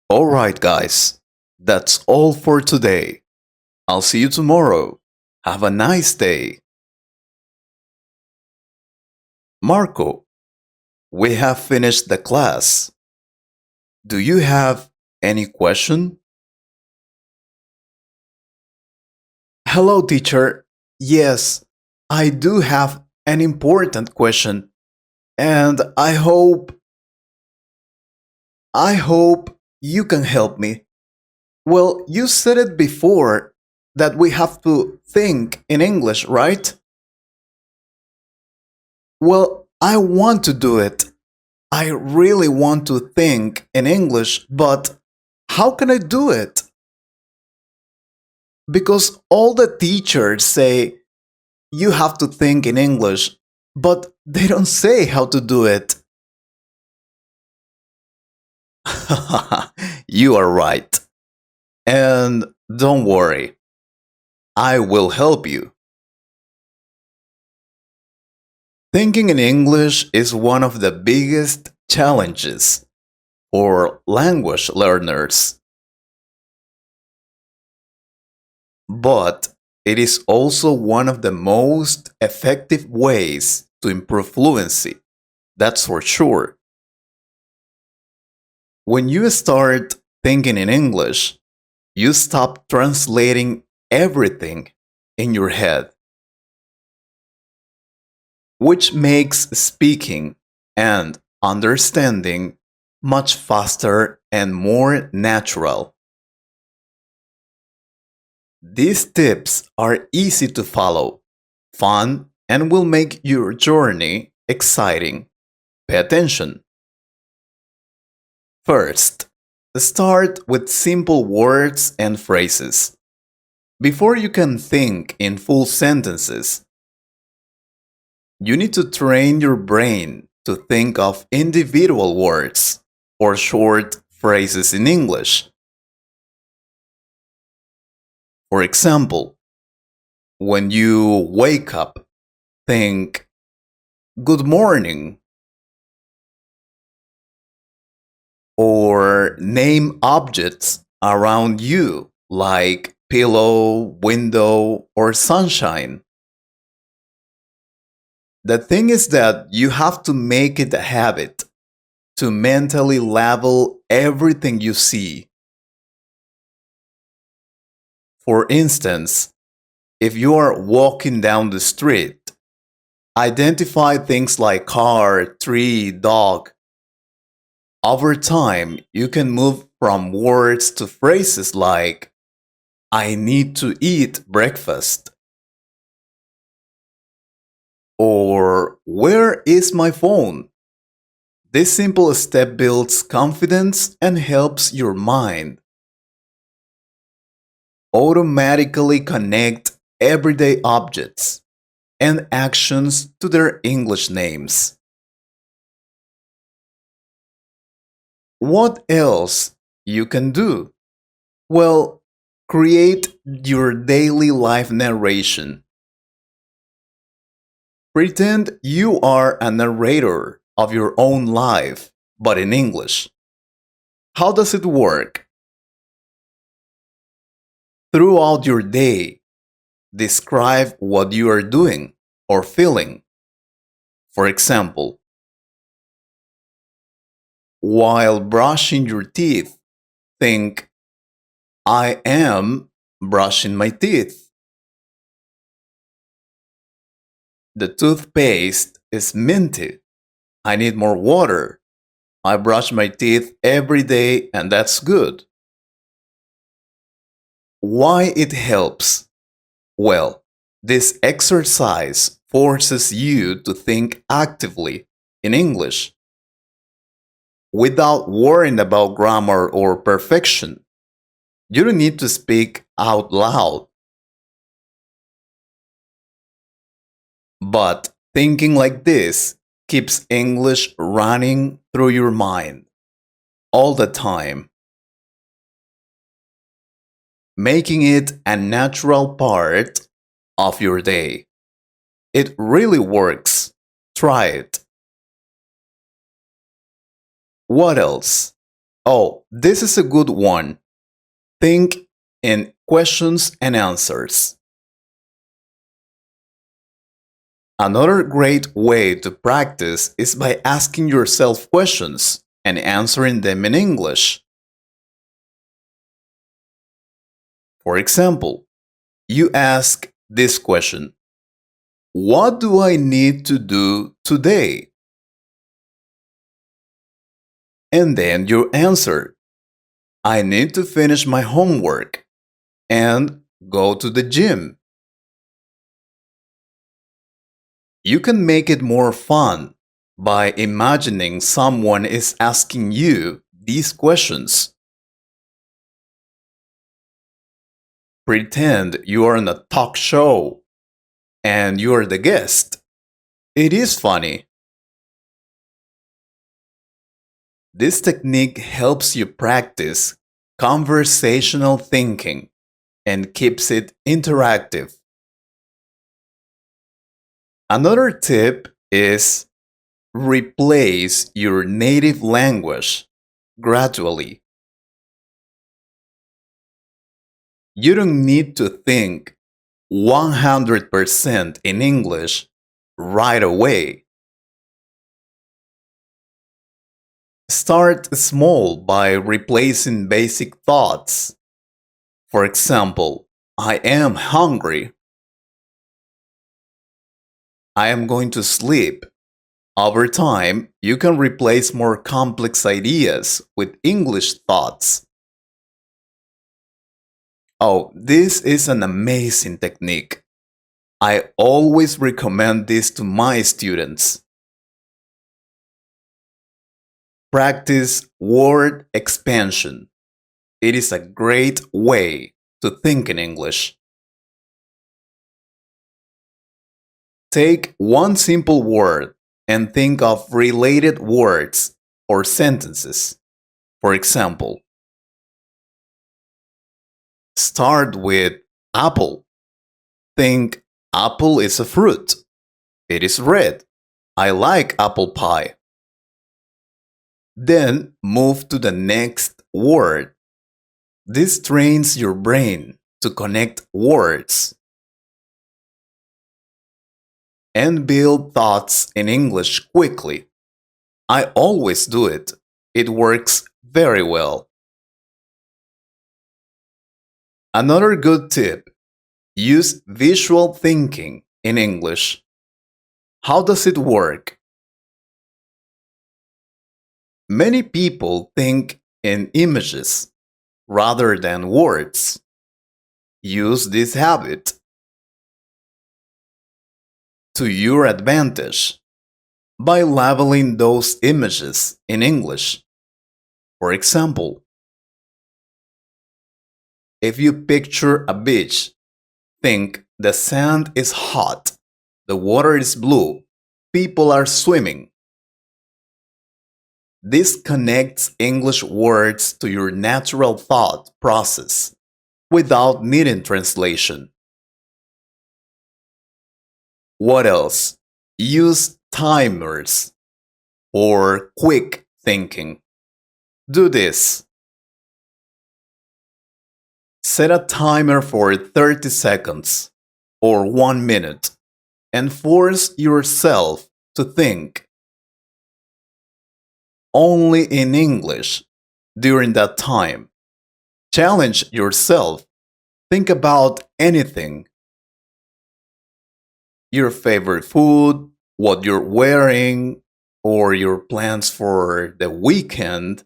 Alright, guys, that's all for today. I'll see you tomorrow. Have a nice day. Marco, we have finished the class. Do you have any question? Hello, teacher. Yes, I do have an important question, and I hope you can help me. Well, you said it before that we have to think in English, right? Well, I want to do it. I really want to think in English, but how can I do it? Because all the teachers say you have to think in English, but they don't say how to do it. You are right. And don't worry, I will help you. Thinking in English is one of the biggest challenges for language learners, but it is also one of the most effective ways to improve fluency. That's for sure. When you start thinking in English, you stop translating everything in your head, which makes speaking and understanding much faster and more natural. These tips are easy to follow, fun, and will make your journey exciting. Pay attention. First, start with simple words and phrases. Before you can think in full sentences, you need to train your brain to think of individual words or short phrases in English. For example, when you wake up, think good morning or name objects around you like pillow, window, or sunshine. The thing is that you have to make it a habit to mentally label everything you see. For instance, if you are walking down the street, identify things like car, tree, dog. Over time, you can move from words to phrases like, I need to eat breakfast, or where is my phone? This simple step builds confidence and helps your mind automatically connect everyday objects and actions to their English names. What else you can do? Well, create your daily life narration. Pretend you are a narrator of your own life, but in English. How does it work? Throughout your day, describe what you are doing or feeling. For example, while brushing your teeth, think, I am brushing my teeth. The toothpaste is minty. I need more water. I brush my teeth every day and that's good. Why it helps? Well, this exercise forces you to think actively in English without worrying about grammar or perfection. You don't need to speak out loud, but thinking like this keeps English running through your mind all the time, making it a natural part of your day. It really works. Try it. What else? Oh, this is a good one. Think in questions and answers. Another great way to practice is by asking yourself questions and answering them in English. For example, you ask this question: what do I need to do today? And then you answer: I need to finish my homework and go to the gym. You can make it more fun by imagining someone is asking you these questions. Pretend you are on a talk show and you are the guest. It is funny. This technique helps you practice conversational thinking and keeps it interactive. Another tip is replace your native language gradually. You don't need to think 100% in English right away. Start small by replacing basic thoughts. For example, I am hungry. I am going to sleep. Over time, you can replace more complex ideas with English thoughts. Oh, this is an amazing technique. I always recommend this to my students. Practice word expansion. It is a great way to think in English. Take one simple word and think of related words or sentences. For example, start with apple. Think apple is a fruit. It is red. I like apple pie. Then move to the next word. This trains your brain to connect words and build thoughts in English quickly. I always do it. It works very well. Another good tip: use visual thinking in English. How does it work? Many people think in images rather than words. Use this habit to your advantage by labeling those images in English. For example, if you picture a beach, think the sand is hot, the water is blue, people are swimming. This connects English words to your natural thought process without needing translation. What else? Use timers or quick thinking. Do this. Set a timer for 30 seconds or 1 minute and force yourself to think only in English during that time. Challenge yourself. Think about anything: your favorite food, what you're wearing, or your plans for the weekend.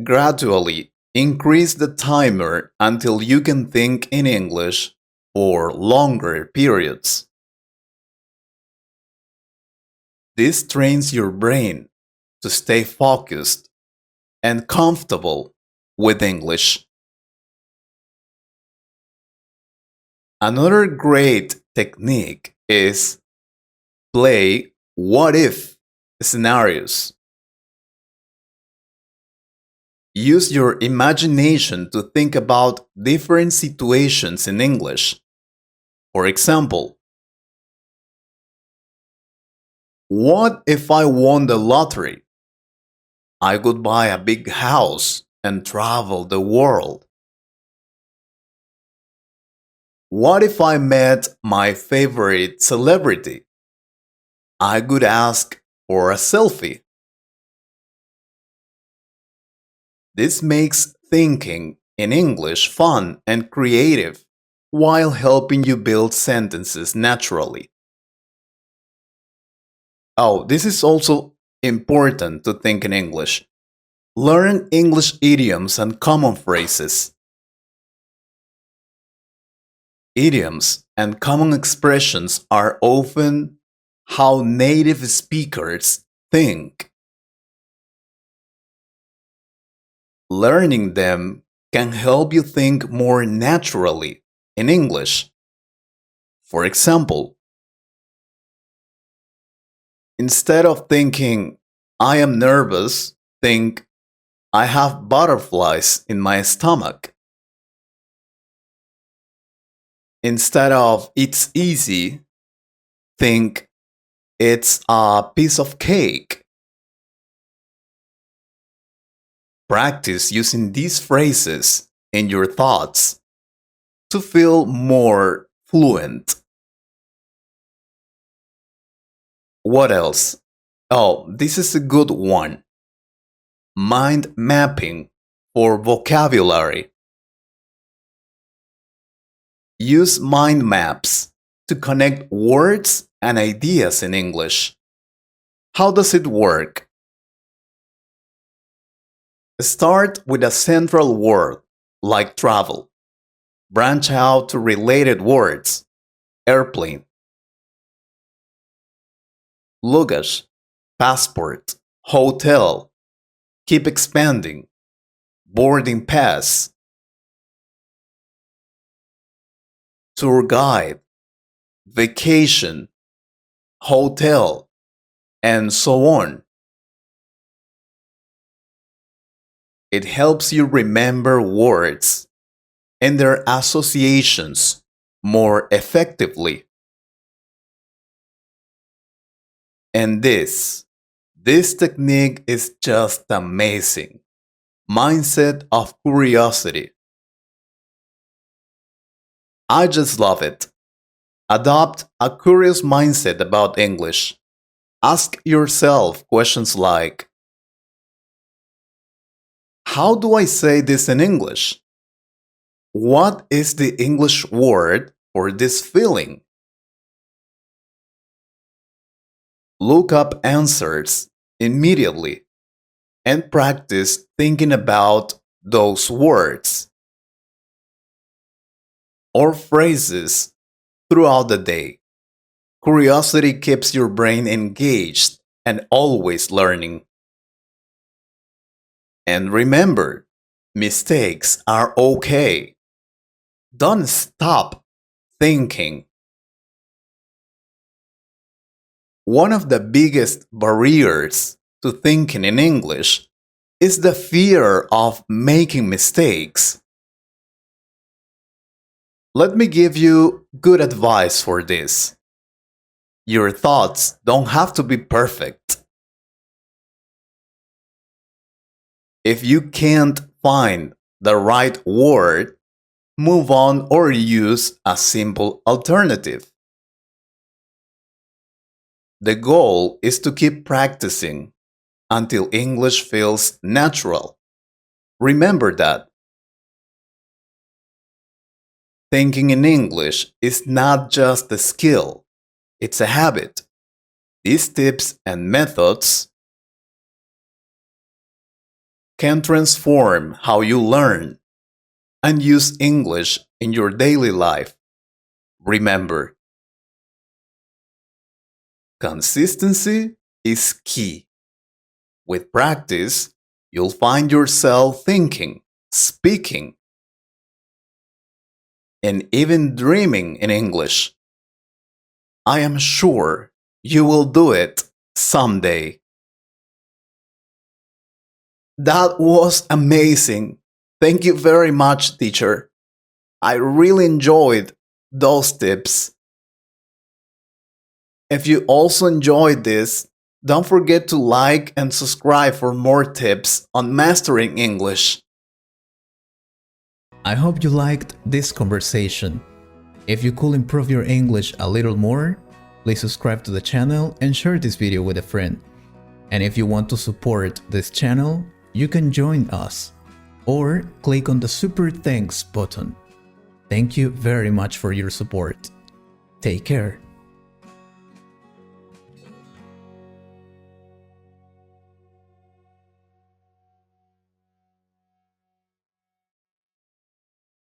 Gradually increase the timer until you can think in English for longer periods. This trains your brain to stay focused and comfortable with English. Another great technique is play what if scenarios. Use your imagination to think about different situations in English. For example, what if I won the lottery? I could buy a big house and travel the world. What if I met my favorite celebrity? I could ask for a selfie. This makes thinking in English fun and creative while helping you build sentences naturally. Oh, this is also important to think in English. Learn English idioms and common phrases. Idioms and common expressions are often how native speakers think. Learning them can help you think more naturally in English. For example, instead of thinking, I am nervous, think, I have butterflies in my stomach. Instead of, it's easy, think, it's a piece of cake. Practice using these phrases in your thoughts to feel more fluent. What else? Oh, this is a good one. Mind mapping for vocabulary. Use mind maps to connect words and ideas in English. How does it work? Start with a central word, like travel. Branch out to related words, airplane, luggage, passport, hotel. Keep expanding, boarding pass, tour guide, vacation, hotel, and so on. It helps you remember words and their associations more effectively. And this technique is just amazing. Mindset of curiosity. I just love it. Adopt a curious mindset about English. Ask yourself questions like, how do I say this in English? What is the English word for this feeling? Look up answers immediately and practice thinking about those words or phrases throughout the day. Curiosity keeps your brain engaged and always learning. And remember, mistakes are okay. Don't stop thinking. One of the biggest barriers to thinking in English is the fear of making mistakes. Let me give you good advice for this. Your thoughts don't have to be perfect. If you can't find the right word, move on or use a simple alternative. The goal is to keep practicing until English feels natural. Remember that. Thinking in English is not just a skill, it's a habit. These tips and methods can transform how you learn and use English in your daily life. Remember, consistency is key. With practice, you'll find yourself thinking, speaking, and even dreaming in English. I am sure you will do it someday. That was amazing. Thank you very much, teacher. I really enjoyed those tips. If you also enjoyed this, Don't forget to like and subscribe for more tips on mastering English. I hope you liked this conversation. If you could improve your English a little more, please subscribe to the channel and share this video with a friend. And if you want to support this channel, you can join us or click on the Super Thanks button. Thank you very much for your support. Take care.